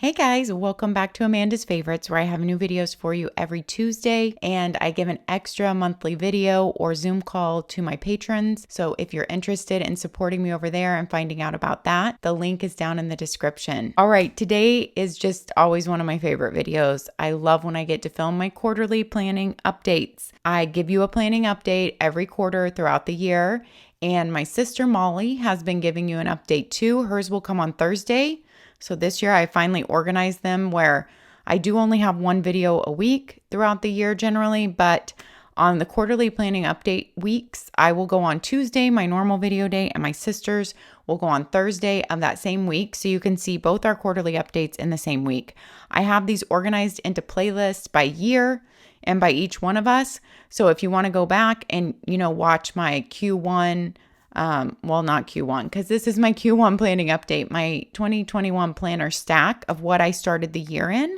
Hey guys, welcome back to Amanda's Favorites, where I have new videos for you every Tuesday, and I give an extra monthly video or Zoom call to my patrons. So if you're interested in supporting me over there and finding out about that, the link is down in the description. All right, today is just always one of my favorite videos. I love when I get to film my quarterly planning updates. I give you a planning update every quarter throughout the year, and my sister Molly has been giving you an update too. Hers will come on Thursday. So this year I finally organized them where I do only have one video a week throughout the year generally, but on the quarterly planning update weeks, I will go on Tuesday, my normal video day, and my sister's will go on Thursday of that same week. So you can see both our quarterly updates in the same week. I have these organized into playlists by year and by each one of us. So if you want to go back and, watch my Q1, well, not Q1, because this is my Q1 planning update, my 2021 planner stack of what I started the year in.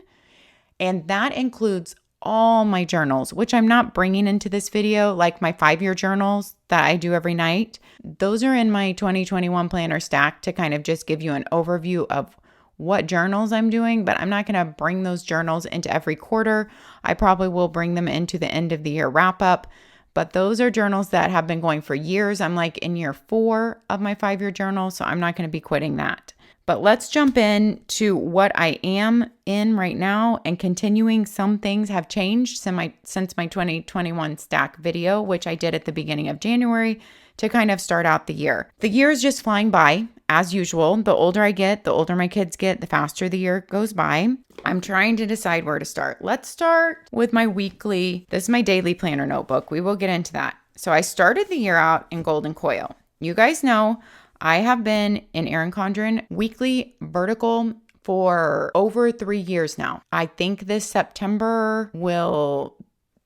And that includes all my journals, which I'm not bringing into this video, like my 5-year journals that I do every night. Those are in my 2021 planner stack to kind of just give you an overview of what journals I'm doing, but I'm not going to bring those journals into every quarter. I probably will bring them into the end of the year wrap up. But those are journals that have been going for years. I'm like in year 4 of my 5-year journal, so I'm not going to be quitting that. But let's jump in to what I am in right now and continuing. Some things have changed since my 2021 stack video, which I did at the beginning of January to kind of start out the year. The year is just flying by as usual. The older I get, the older my kids get, the faster the year goes by. I'm trying to decide where to start. Let's start with my weekly. This is my daily planner notebook. We will get into that. So I started the year out in gold and coil. You guys know I have been in ERIN CONDREN weekly vertical for over 3 years now. I think this September will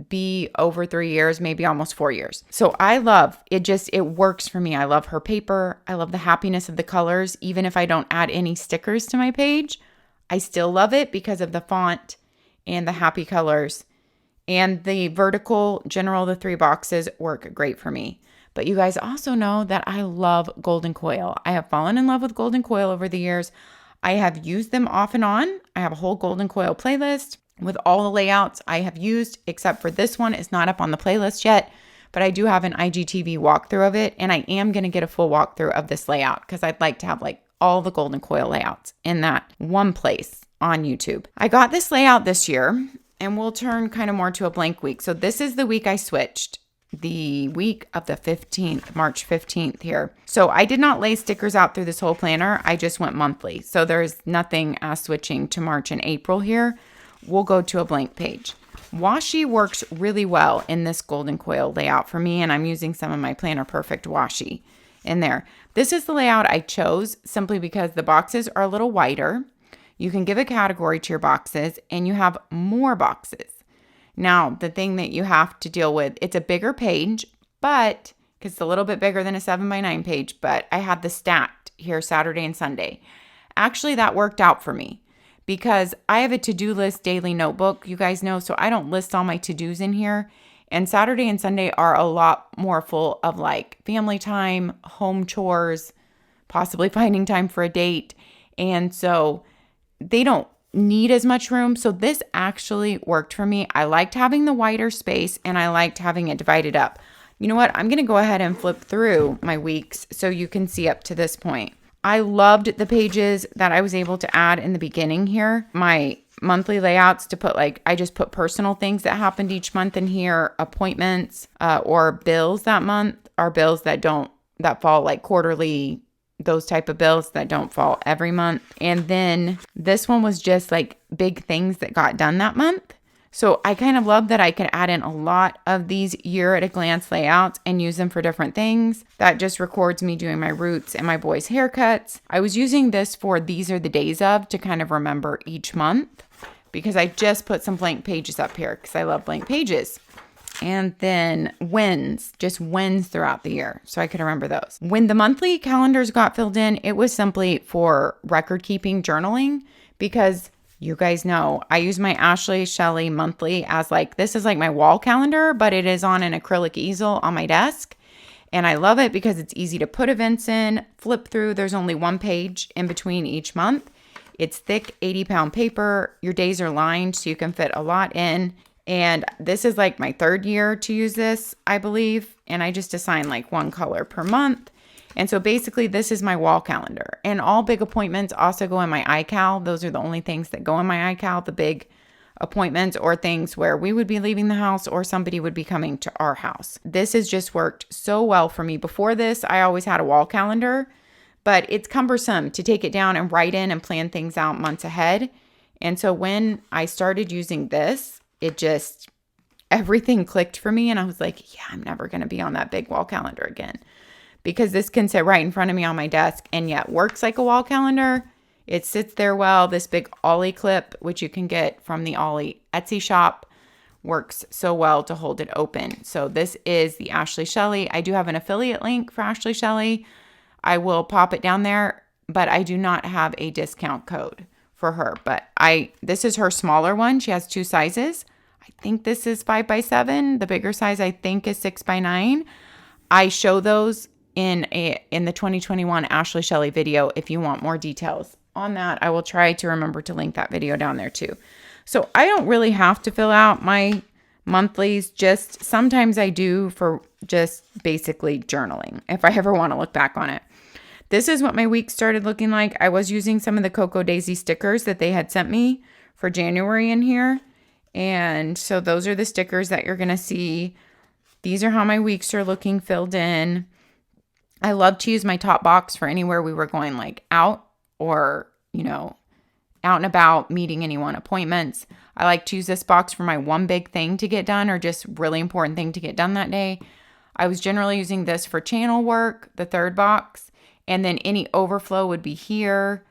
be over 3 years, maybe almost 4 years. So I love it. It works for me. I love her paper. I love the happiness of the colors. Even if I don't add any stickers to my page, I still love it because of the font and the happy colors. And the vertical general, the 3 boxes work great for me. But you guys also know that I love golden coil. I have fallen in love with golden coil over the years. I have used them off and on. I have a whole golden coil playlist with all the layouts I have used, except for this one. It's not up on the playlist yet, but I do have an IGTV walkthrough of it. And I am going to get a full walkthrough of this layout because I'd like to have all the golden coil layouts in that one place on YouTube. I got this layout this year, and we'll turn kind of more to a blank week. So this is the week I switched. The week of the 15th, March 15th here. So I did not lay stickers out through this whole planner. I just went monthly. So there's nothing as switching to March and April here. We'll go to a blank page. Washi works really well in this golden coil layout for me, and I'm using some of my Planner Perfect washi in there. This is the layout I chose simply because the boxes are a little wider. You can give a category to your boxes, and you have more boxes. Now, the thing that you have to deal with, it's a bigger page, but because it's a little bit bigger than a 7x9 page, but I had the stacked here Saturday and Sunday. Actually, that worked out for me because I have a to-do list daily notebook, you guys know, so I don't list all my to-dos in here. And Saturday and Sunday are a lot more full of family time, home chores, possibly finding time for a date. And so they don't need as much room. So this actually worked for me. I liked having the wider space, and I liked having it divided up. You know what? I'm going to go ahead and flip through my weeks so you can see up to this point. I loved the pages that I was able to add in the beginning here. My monthly layouts to put I just put personal things that happened each month in here, appointments or bills that month, or bills that fall quarterly, those type of bills that don't fall every month. And then this one was just big things that got done that month. So I kind of love that I can add in a lot of these year at a glance layouts and use them for different things. That just records me doing my roots and my boys' haircuts. I was using this for these are the days of to kind of remember each month because I just put some blank pages up here because I love blank pages. And then wins, just wins throughout the year. So I could remember those. When the monthly calendars got filled in, it was simply for record keeping journaling because you guys know I use my Ashley SHELLY monthly as this is my wall calendar, but it is on an acrylic easel on my desk. And I love it because it's easy to put events in, flip through. There's only one page in between each month. It's thick 80-pound paper. Your days are lined so you can fit a lot in. And this is like my 3rd year to use this, I believe. And I just assign like 1 color per month. And so basically this is my wall calendar. And all big appointments also go in my iCal. Those are the only things that go in my iCal, the big appointments or things where we would be leaving the house or somebody would be coming to our house. This has just worked so well for me. Before this, I always had a wall calendar, but it's cumbersome to take it down and write in and plan things out months ahead. And so when I started using this, everything clicked for me. And I was like, yeah, I'm never going to be on that big wall calendar again, because this can sit right in front of me on my desk and yet works like a wall calendar. It sits there well. This big Ollie clip, which you can get from the Ollie Etsy shop, works so well to hold it open. So this is the Ashley Shelley. I do have an affiliate link for Ashley Shelley. I will pop it down there, but I do not have a discount code for her. But this is her smaller one. She has 2 sizes. I think this is 5x7. The bigger size I think is 6x9. I show those in the 2021 Ashley Shelley video if you want more details on that. I will try to remember to link that video down there too. So I don't really have to fill out my monthlies. Just sometimes I do for just basically journaling if I ever want to look back on it. This is what my week started looking like. I was using some of the Cocoa Daisy stickers that they had sent me for January in here. And so those are the stickers that you're going to see. These are how my weeks are looking filled in. I love to use my top box for anywhere we were going, like out or, out and about, meeting anyone, appointments. I like to use this box for my one big thing to get done or just really important thing to get done that day. I was generally using this for channel work, the 3rd box, and then any overflow would be here.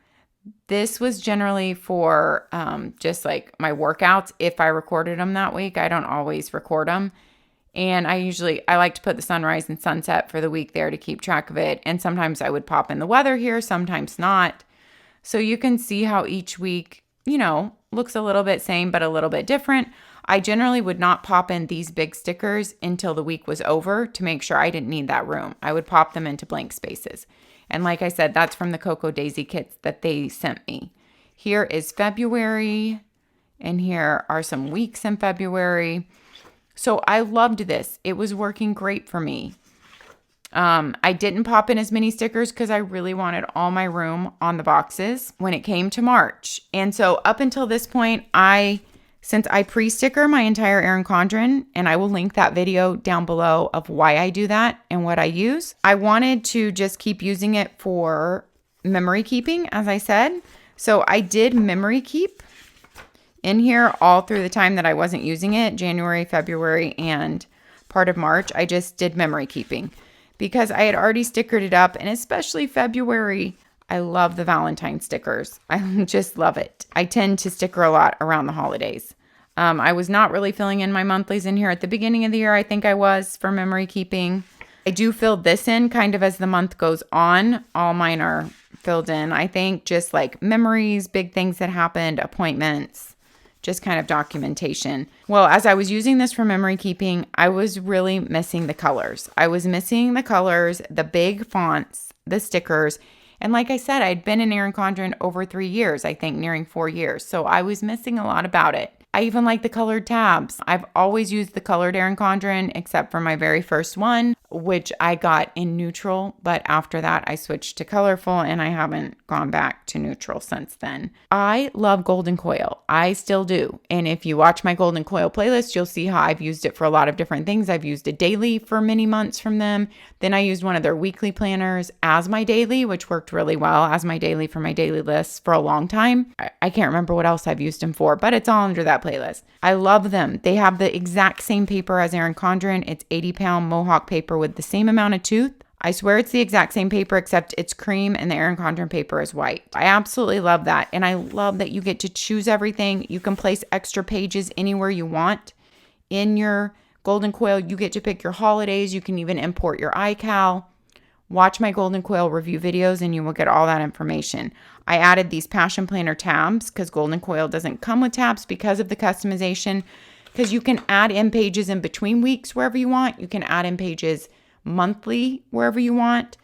This was generally for just like my workouts. If I recorded them that week, I don't always record them. And I like to put the sunrise and sunset for the week there to keep track of it. And sometimes I would pop in the weather here, sometimes not. So you can see how each week, looks a little bit same, but a little bit different. I generally would not pop in these big stickers until the week was over to make sure I didn't need that room. I would pop them into blank spaces. And like I said, that's from the Cocoa Daisy kits that they sent me. Here is February, and here are some weeks in February. So I loved this. It was working great for me. I didn't pop in as many stickers because I really wanted all my room on the boxes when it came to March. And so up until this point, since I pre-sticker my entire ERIN CONDREN, and I will link that video down below of why I do that and what I use, I wanted to just keep using it for memory keeping, as I said. So I did memory keep in here all through the time that I wasn't using it, January, February, and part of March. I just did memory keeping because I had already stickered it up, and especially February, I love the Valentine stickers. I just love it. I tend to sticker a lot around the holidays. I was not really filling in my monthlies in here at the beginning of the year. I think I was for memory keeping. I do fill this in kind of as the month goes on. All mine are filled in, I think, just like memories, big things that happened, appointments, just kind of documentation. Well, as I was using this for memory keeping, I was really missing the colors. I was missing the colors, the big fonts, the stickers. And like I said, I'd been in ERIN CONDREN over 3 years, I think nearing 4 years. So I was missing a lot about it. I even like the colored tabs. I've always used the colored ERIN CONDREN except for my very first one, which I got in neutral. But after that, I switched to colorful and I haven't gone back to neutral since then. I love Golden Coil. I still do. And if you watch my Golden Coil playlist, you'll see how I've used it for a lot of different things. I've used it daily for many months from them. Then I used one of their weekly planners as my daily, which worked really well as my daily for my daily lists for a long time. I can't remember what else I've used them for, but it's all under that playlist. I love them. They have the exact same paper as ERIN CONDREN. It's 80-pound Mohawk paper with the same amount of tooth. I swear it's the exact same paper except it's cream and the ERIN CONDREN paper is white. I absolutely love that. And I love that you get to choose everything. You can place extra pages anywhere you want in your Golden Coil. You get to pick your holidays. You can even import your iCal. Watch my Golden Coil review videos and you will get all that information. I added these Passion Planner tabs because Golden Coil doesn't come with tabs because of the customization, because you can add in pages in between weeks wherever you want. You can add in pages monthly wherever you want.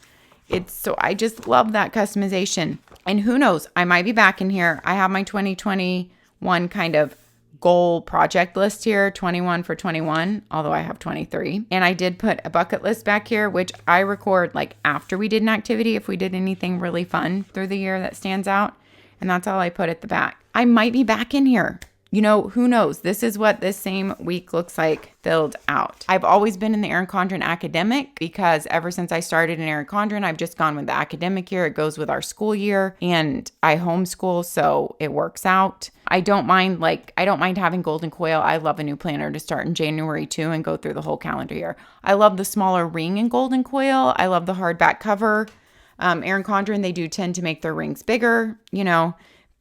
So I just love that customization. And who knows, I might be back in here. I have my 2021 kind of goal project list here, 21 for 21, although I have 23. And I did put a bucket list back here, which I record like after we did an activity, if we did anything really fun through the year that stands out. And that's all I put at the back. I might be back in here. You know, who knows? This is what this same week looks like filled out. I've always been in the ERIN CONDREN academic because ever since I started in ERIN CONDREN, I've just gone with the academic year. It goes with our school year, and I homeschool, so it works out. I don't mind having golden coil. I love a new planner to start in January too and go through the whole calendar year. I love the smaller ring in golden coil. I love the hardback cover. ERIN CONDREN, they do tend to make their rings bigger, you know,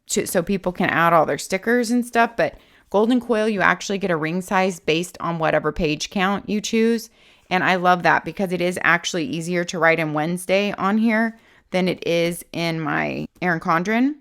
so people can add all their stickers and stuff. But golden coil, you actually get a ring size based on whatever page count you choose. And I love that because it is actually easier to write in Wednesday on here than it is in my ERIN CONDREN.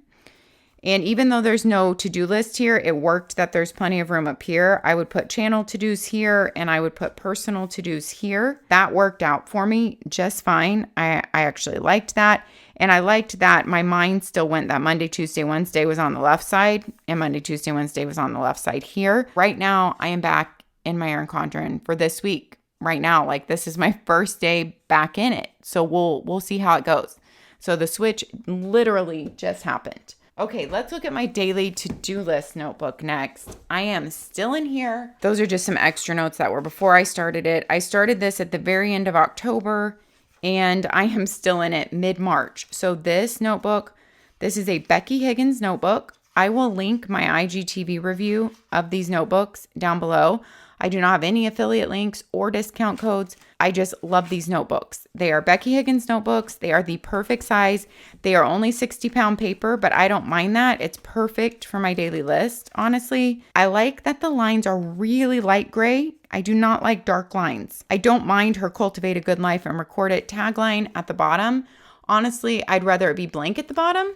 And even though there's no to-do list here, it worked that there's plenty of room up here. I would put channel to-dos here and I would put personal to-dos here. That worked out for me just fine. I actually liked that. And I liked that my mind still went that Monday, Tuesday, Wednesday was on the left side, and Monday, Tuesday, Wednesday was on the left side here. Right now, I am back in my ERIN CONDREN for this week. Right now, like this is my first day back in it. So we'll see how it goes. So the switch literally just happened. Okay, let's look at my daily to-do list notebook next. I am still in here. Those are just some extra notes that were before I started it. I started this at the very end of October, and I am still in it mid-March. So this notebook, this is a Becky Higgins notebook. I will link my IGTV review of these notebooks down below. I do not have any affiliate links or discount codes. I just love these notebooks. They are Becky Higgins notebooks. They are the perfect size. They are only 60-pound paper, but I don't mind that. It's perfect for my daily list, honestly. I like that the lines are really light gray. I do not like dark lines. I don't mind her Cultivate a Good Life and Record It tagline at the bottom. Honestly, I'd rather it be blank at the bottom,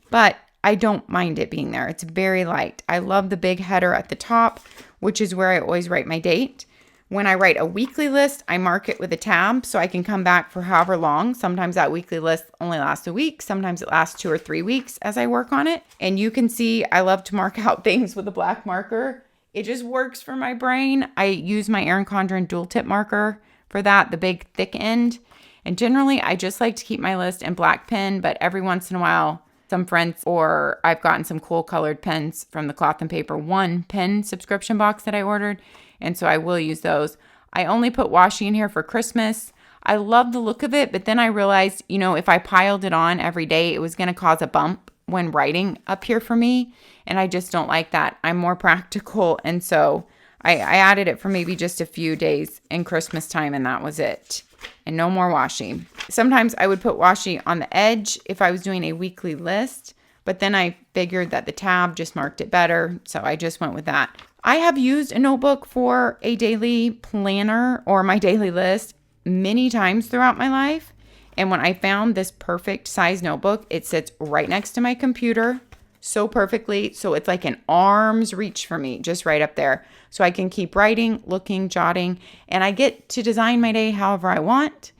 but I don't mind it being there. It's very light. I love the big header at the top, which is where I always write my date. When I write a weekly list, I mark it with a tab so I can come back for however long. Sometimes that weekly list only lasts a week. Sometimes it lasts 2 or 3 weeks as I work on it. And you can see I love to mark out things with a black marker. It just works for my brain. I use my ERIN CONDREN dual tip marker for that, the big thick end. And generally, I just like to keep my list in black pen, but every once in a while, some friends or I've gotten some cool colored pens from the Cloth and Paper One pen subscription box that I ordered. And so I will use those. I only put washi in here for Christmas. I love the look of it, but then I realized, you know, if I piled it on every day, it was going to cause a bump when writing up here for me. And I just don't like that. I'm more practical. And so I added it for maybe just a few days in Christmas time, and that was it. And no more washi. Sometimes I would put washi on the edge if I was doing a weekly list, but then I figured that the tab just marked it better. So I just went with that. I have used a notebook for a daily planner or my daily list many times throughout my life. And when I found this perfect size notebook, it sits right next to my computer so perfectly. So it's like an arm's reach for me, just right up there. So I can keep writing, looking, jotting, and I get to design my day however I want.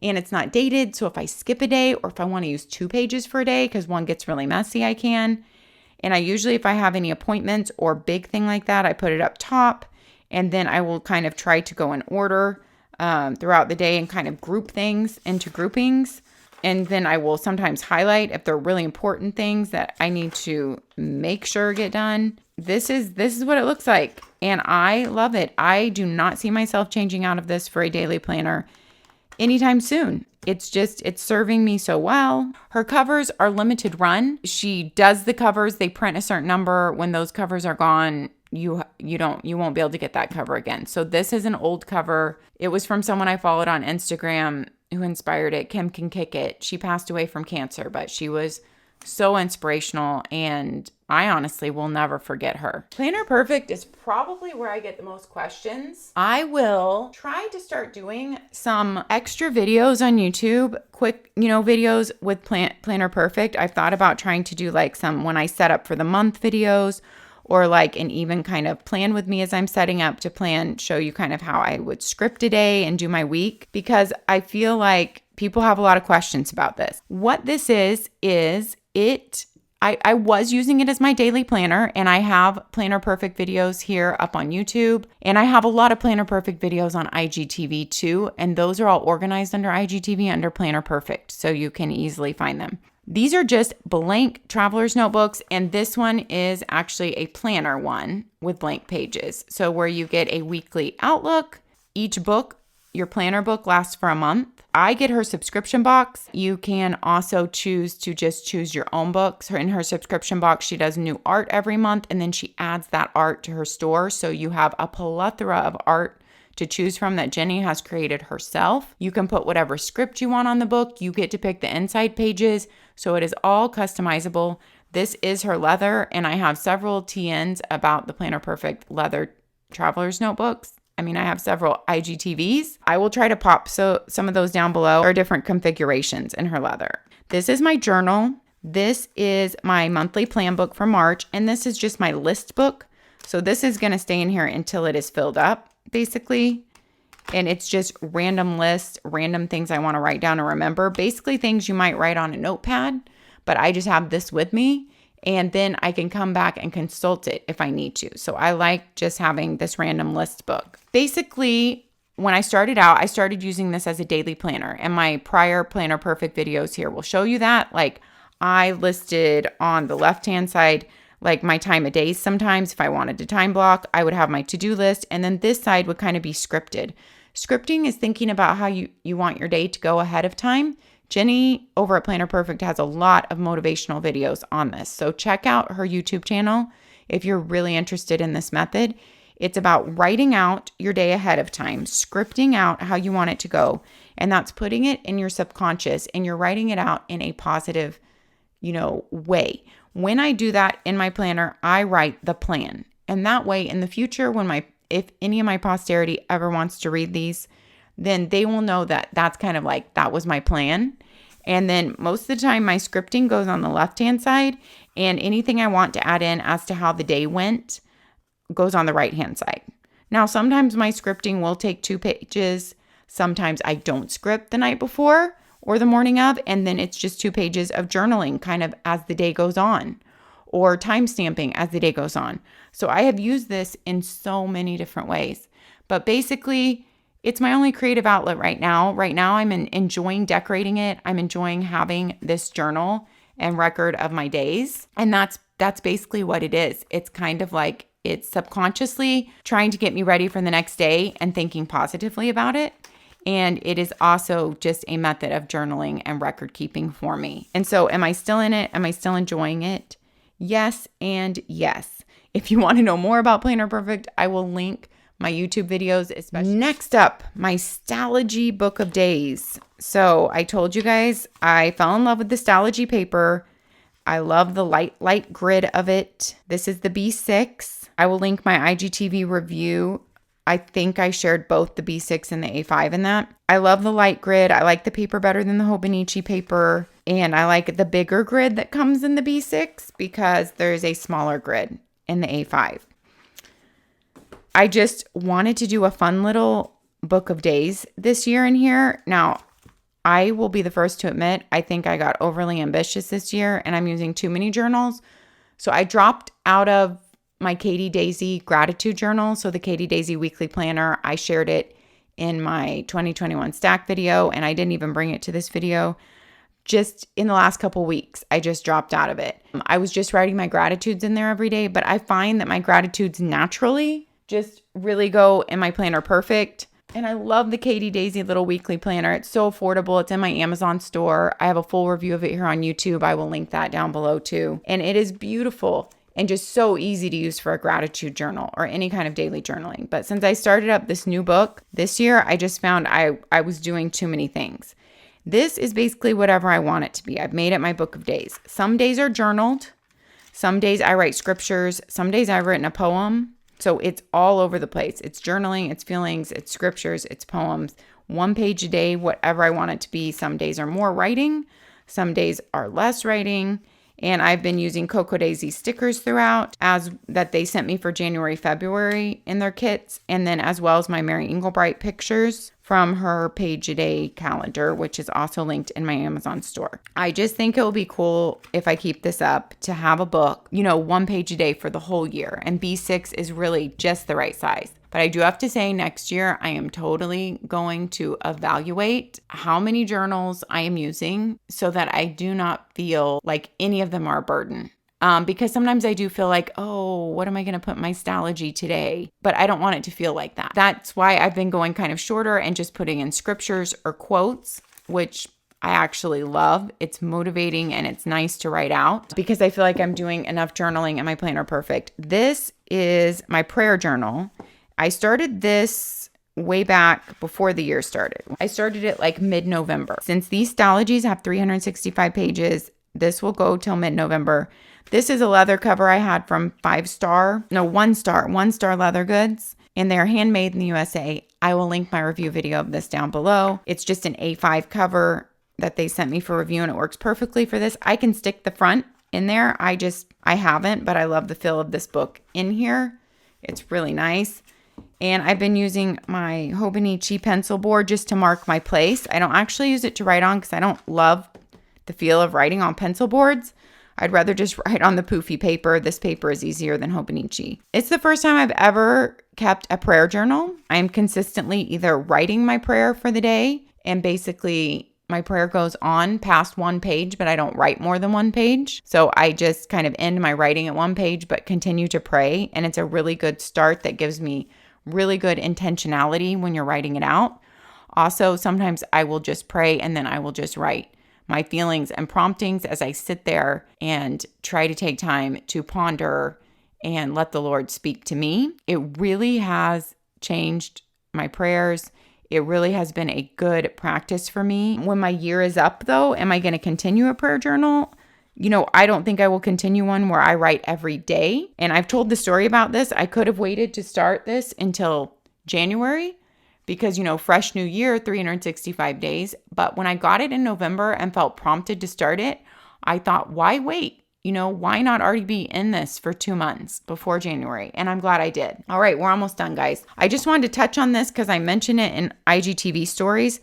And it's not dated. So if I skip a day or if I want to use 2 pages for a day because one gets really messy, I can. And I usually, if I have any appointments or big thing like that, I put it up top. And then I will kind of try to go in order throughout the day and kind of group things into groupings. And then I will sometimes highlight if they're really important things that I need to make sure get done. This is what it looks like. And I love it. I do not see myself changing out of this for a daily planner anytime soon. It's serving me so well. Her covers are limited run. She does the covers. They print a certain number. When those covers are gone, you won't be able to get that cover again. So this is an old cover. It was from someone I followed on Instagram who inspired it. Kim Can Kick It. She passed away from cancer, but she was so inspirational, and I honestly will never forget her. Planner Perfect is probably where I get the most questions. I will try to start doing some extra videos on YouTube, quick, videos with Planner Perfect. I've thought about trying to do like some when I set up for the month videos, or like an even kind of plan with me as I'm setting up to plan, show you kind of how I would script a day and do my week, because I feel like people have a lot of questions about this. What this is I was using it as my daily planner, and I have Planner Perfect videos here up on YouTube, and I have a lot of Planner Perfect videos on IGTV too, and those are all organized under IGTV under Planner Perfect, so you can easily find them. These are just blank traveler's notebooks, and this one is actually a planner one with blank pages. So where you get a weekly outlook, each book, your planner book lasts for a month. I get her subscription box. You can also choose to just choose your own books. In her subscription box, she does new art every month, and then she adds that art to her store. So you have a plethora of art to choose from that Jenny has created herself. You can put whatever script you want on the book. You get to pick the inside pages. So it is all customizable. This is her leather, and I have several TNs about the Planner Perfect leather traveler's notebooks. I mean, I have several IGTVs. I will try to pop some of those down below, or different configurations in her leather. This is my journal. This is my monthly plan book for March, and this is just my list book. So this is going to stay in here until it is filled up, basically. And it's just random lists, random things I want to write down and remember. Basically things you might write on a notepad, but I just have this with me. And then I can come back and consult it if I need to. So I like just having this random list book. Basically, when I started out, I started using this as a daily planner. And my prior Planner Perfect videos here will show you that. Like, I listed on the left-hand side, like my time of day. Sometimes if I wanted to time block, I would have my to-do list. And then this side would kind of be scripted. Scripting is thinking about how you want your day to go ahead of time. Jenny over at Planner Perfect has a lot of motivational videos on this. So check out her YouTube channel if you're really interested in this method. It's about writing out your day ahead of time, scripting out how you want it to go. And that's putting it in your subconscious, and you're writing it out in a positive, way. When I do that in my planner, I write the plan. And that way in the future, if any of my posterity ever wants to read these, then they will know that that's kind of like, that was my plan. And then most of the time my scripting goes on the left-hand side, and anything I want to add in as to how the day went goes on the right-hand side. Now, sometimes my scripting will take 2 pages. Sometimes I don't script the night before or the morning of, and then it's just 2 pages of journaling kind of as the day goes on, or time stamping as the day goes on. So I have used this in so many different ways. But basically, it's my only creative outlet right now. Right now, I'm enjoying decorating it. I'm enjoying having this journal and record of my days. And that's basically what it is. It's kind of like, it's subconsciously trying to get me ready for the next day and thinking positively about it. And it is also just a method of journaling and record keeping for me. And so am I still in it? Am I still enjoying it? Yes and yes. If you want to know more about Planner Perfect, I will link my YouTube videos, especially. Next up, my Stalogy Book of Days. So I told you guys, I fell in love with the Stalogy paper. I love the light grid of it. This is the B6. I will link my IGTV review. I think I shared both the B6 and the A5 in that. I love the light grid. I like the paper better than the Hobonichi paper. And I like the bigger grid that comes in the B6 because there's a smaller grid in the A5. I just wanted to do a fun little book of days this year in here. Now, I will be the first to admit, I think I got overly ambitious this year and I'm using too many journals. So I dropped out of my Katie Daisy gratitude journal. So the Katie Daisy weekly planner, I shared it in my 2021 stack video, and I didn't even bring it to this video. Just in the last couple weeks, I just dropped out of it. I was just writing my gratitudes in there every day, but I find that my gratitudes naturally just really go in my Planner Perfect. And I love the Katie Daisy little weekly planner. It's so affordable. It's in my Amazon store. I have a full review of it here on YouTube. I will link that down below too. And it is beautiful and just so easy to use for a gratitude journal or any kind of daily journaling. But since I started up this new book this year, I just found I was doing too many things. This is basically whatever I want it to be. I've made it my book of days. Some days are journaled. Some days I write scriptures. Some days I've written a poem. So it's all over the place. It's journaling, it's feelings, it's scriptures, it's poems. 1 page a day, whatever I want it to be. Some days are more writing. Some days are less writing. And I've been using Cocoa Daisy stickers throughout, as that they sent me for January, February in their kits. And then as well as my Mary Engelbreit pictures from her Page a Day calendar, which is also linked in my Amazon store. I just think it will be cool if I keep this up to have a book, you know, 1 page a day for the whole year. And B6 is really just the right size. But I do have to say, next year, I am totally going to evaluate how many journals I am using so that I do not feel like any of them are a burden. Because sometimes I do feel like, oh, what am I going to put in my Stalogy today? But I don't want it to feel like that. That's why I've been going kind of shorter and just putting in scriptures or quotes, which I actually love. It's motivating and it's nice to write out because I feel like I'm doing enough journaling in my Planner Perfect. This is my prayer journal. I started this way back before the year started. I started it like mid-November. Since these Stalogies have 365 pages, this will go till mid-November. This is a leather cover I had from one star leather goods, and they're handmade in the USA. I will link my review video of this down below. It's just an A5 cover that they sent me for review, and it works perfectly for this. I can stick the front in there. I haven't, but I love the feel of this book in here. It's really nice. And I've been using my Hobonichi pencil board just to mark my place. I don't actually use it to write on because I don't love the feel of writing on pencil boards. I'd rather just write on the poofy paper. This paper is easier than Hobonichi. It's the first time I've ever kept a prayer journal. I'm consistently either writing my prayer for the day, and basically my prayer goes on past 1 page, but I don't write more than 1 page. So I just kind of end my writing at 1 page, but continue to pray. And it's a really good start that gives me really good intentionality when you're writing it out. Also, sometimes I will just pray and then I will just write my feelings and promptings as I sit there and try to take time to ponder and let the Lord speak to me. It really has changed my prayers. It really has been a good practice for me. When my year is up though, am I going to continue a prayer journal? You know, I don't think I will continue one where I write every day. And I've told the story about this. I could have waited to start this until January because, you know, fresh new year, 365 days. But when I got it in November and felt prompted to start it, I thought, why wait? You know, why not already be in this for 2 months before January? And I'm glad I did. All right, we're almost done, guys. I just wanted to touch on this because I mentioned it in IGTV stories.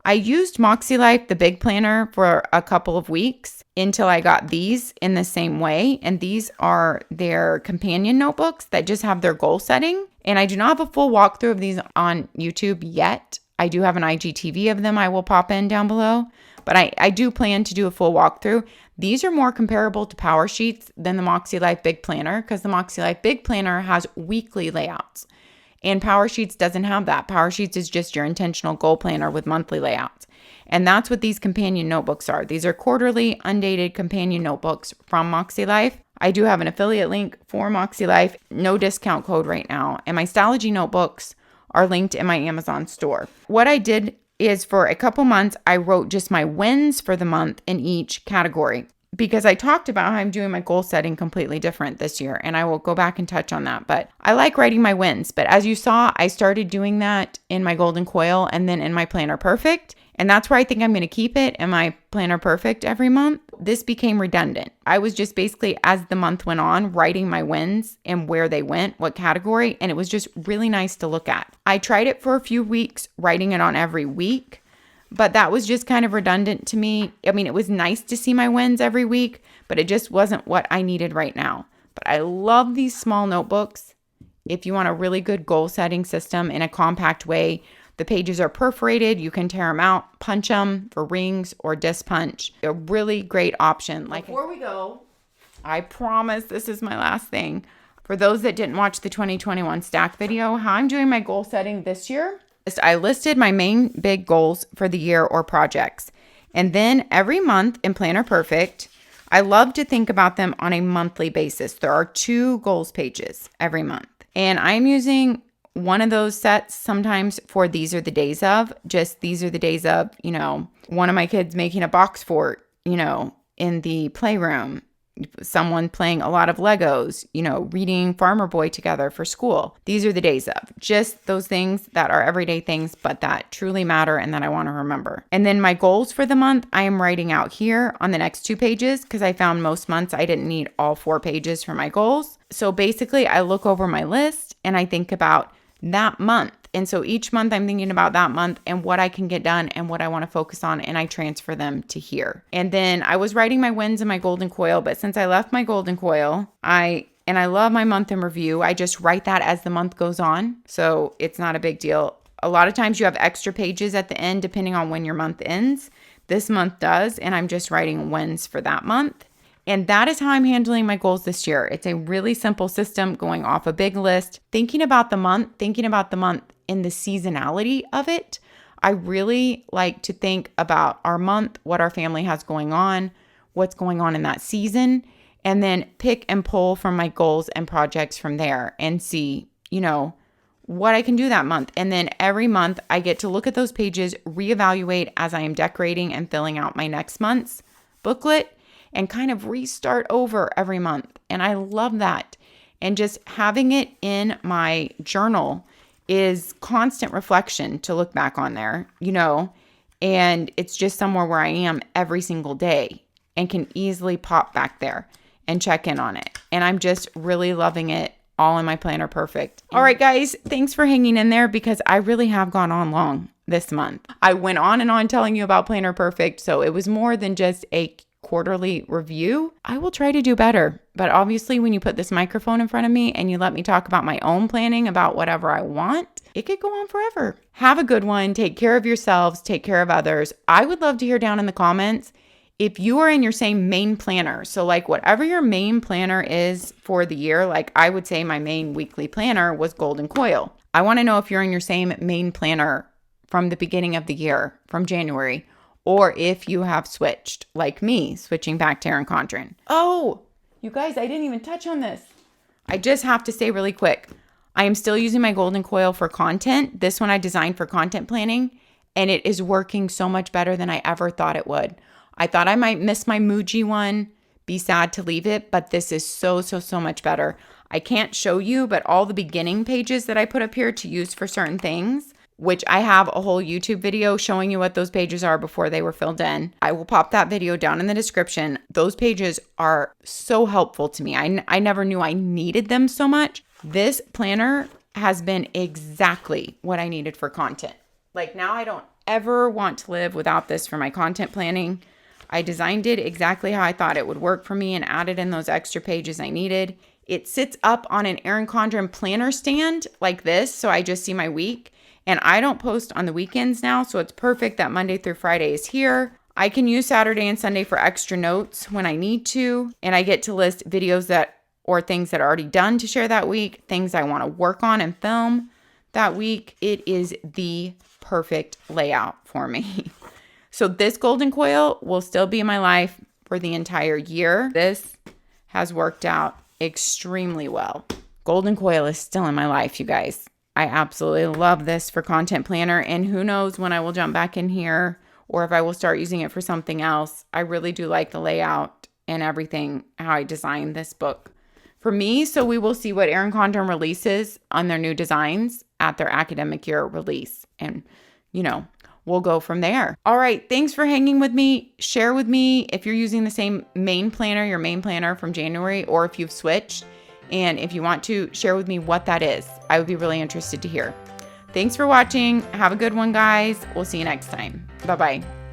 I used MakseLife, the big planner, for a couple of weeks until I got these in the same way. And these are their companion notebooks that just have their goal setting. And I do not have a full walkthrough of these on YouTube yet. I do have an IGTV of them I will pop in down below. But I do plan to do a full walkthrough. These are more comparable to PowerSheets than the MakseLife Big Planner because the MakseLife Big Planner has weekly layouts. And PowerSheets doesn't have that. PowerSheets is just your intentional goal planner with monthly layouts. And that's what these companion notebooks are. These are quarterly, undated companion notebooks from MakseLife. I do have an affiliate link for MakseLife, no discount code right now. And my Stalogy notebooks are linked in my Amazon store. What I did is for a couple months, I wrote just my wins for the month in each category. Because I talked about how I'm doing my goal setting completely different this year, and I will go back and touch on that. But I like writing my wins. But as you saw, I started doing that in my Golden Coil and then in my Planner Perfect. And that's where I think I'm going to keep it in my Planner Perfect every month. This became redundant. I was just basically, as the month went on, writing my wins and where they went, what category, and it was just really nice to look at. I tried it for a few weeks, writing it on every week. But that was just kind of redundant to me. I mean, it was nice to see my wins every week, but it just wasn't what I needed right now. But I love these small notebooks. If you want a really good goal setting system in a compact way, the pages are perforated. You can tear them out, punch them for rings or disc punch. A really great option. Before we go, I promise this is my last thing. For those that didn't watch the 2021 stack video, how I'm doing my goal setting this year. I listed my main big goals for the year or projects. And then every month in Planner Perfect, I love to think about them on a monthly basis. There are 2 goals pages every month. And I'm using one of those sets sometimes for these are the days of. Just these are the days of, you know, one of my kids making a box fort, you know, in the playroom. someone playing a lot of Legos, you know, reading Farmer Boy together for school. These are the days of just those things that are everyday things, but that truly matter and that I want to remember. And then my goals for the month, I am writing out here on the next 2 pages because I found most months I didn't need all 4 pages for my goals. So basically I look over my list and I think about that month. And so each month I'm thinking about that month and what I can get done and what I want to focus on, and I transfer them to here. And then I was writing my wins in my golden coil, but since I left my golden coil, I love my month in review. I just write that as the month goes on. So it's not a big deal. A lot of times you have extra pages at the end depending on when your month ends. This month does, and I'm just writing wins for that month. And that is how I'm handling my goals this year. It's a really simple system going off a big list, thinking about the month in the seasonality of it. I really like to think about our month, what our family has going on, what's going on in that season, and then pick and pull from my goals and projects from there and see, you know, what I can do that month. And then every month I get to look at those pages, reevaluate as I am decorating and filling out my next month's booklet, and kind of restart over every month. And I love that. And just having it in my journal is constant reflection to look back on there, you know, and it's just somewhere where I am every single day and can easily pop back there and check in on it. And I'm just really loving it all in my planner perfect. All right, guys, thanks for hanging in there because I really have gone on long this month. I went on and on telling you about Planner Perfect, so it was more than just a quarterly review. I will try to do better, but obviously when you put this microphone in front of me and you let me talk about my own planning about whatever I want, it could go on forever. Have a good one. Take care of yourselves. Take care of others. I would love to hear down in the comments if you are in your same main planner. So like whatever your main planner is for the year, like I would say my main weekly planner was Golden Coil. I want to know if you're in your same main planner from the beginning of the year, from January, or if you have switched, like me, switching back to ERIN CONDREN. Oh, you guys, I didn't even touch on this. I just have to say really quick, I am still using my golden coil for content. This one I designed for content planning, and it is working so much better than I ever thought it would. I thought I might miss my Muji one, be sad to leave it, but this is so much better. I can't show you, but all the beginning pages that I put up here to use for certain things, which I have a whole YouTube video showing you what those pages are before they were filled in. I will pop that video down in the description. Those pages are so helpful to me. I never knew I needed them so much. This planner has been exactly what I needed for content. Like now I don't ever want to live without this for my content planning. I designed it exactly how I thought it would work for me and added in those extra pages I needed. It sits up on an ERIN CONDREN planner stand like this, so I just see my week. And I don't post on the weekends now, so it's perfect that Monday through Friday is here. I can use Saturday and Sunday for extra notes when I need to, and I get to list videos or things that are already done to share that week, things I want to work on and film that week. It is the perfect layout for me. So this golden coil will still be in my life for the entire year. This has worked out extremely well. Golden coil is still in my life, you guys. I absolutely love this for content planner, and who knows when I will jump back in here or if I will start using it for something else. I really do like the layout and everything, how I designed this book for me. So we will see what ERIN CONDREN releases on their new designs at their academic year release, and you know, we'll go from there. All right, thanks for hanging with me. Share with me if you're using the same main planner, your main planner from January, or if you've switched. And if you want to, share with me what that is. I would be really interested to hear. Thanks for watching. Have a good one, guys. We'll see you next time. Bye-bye.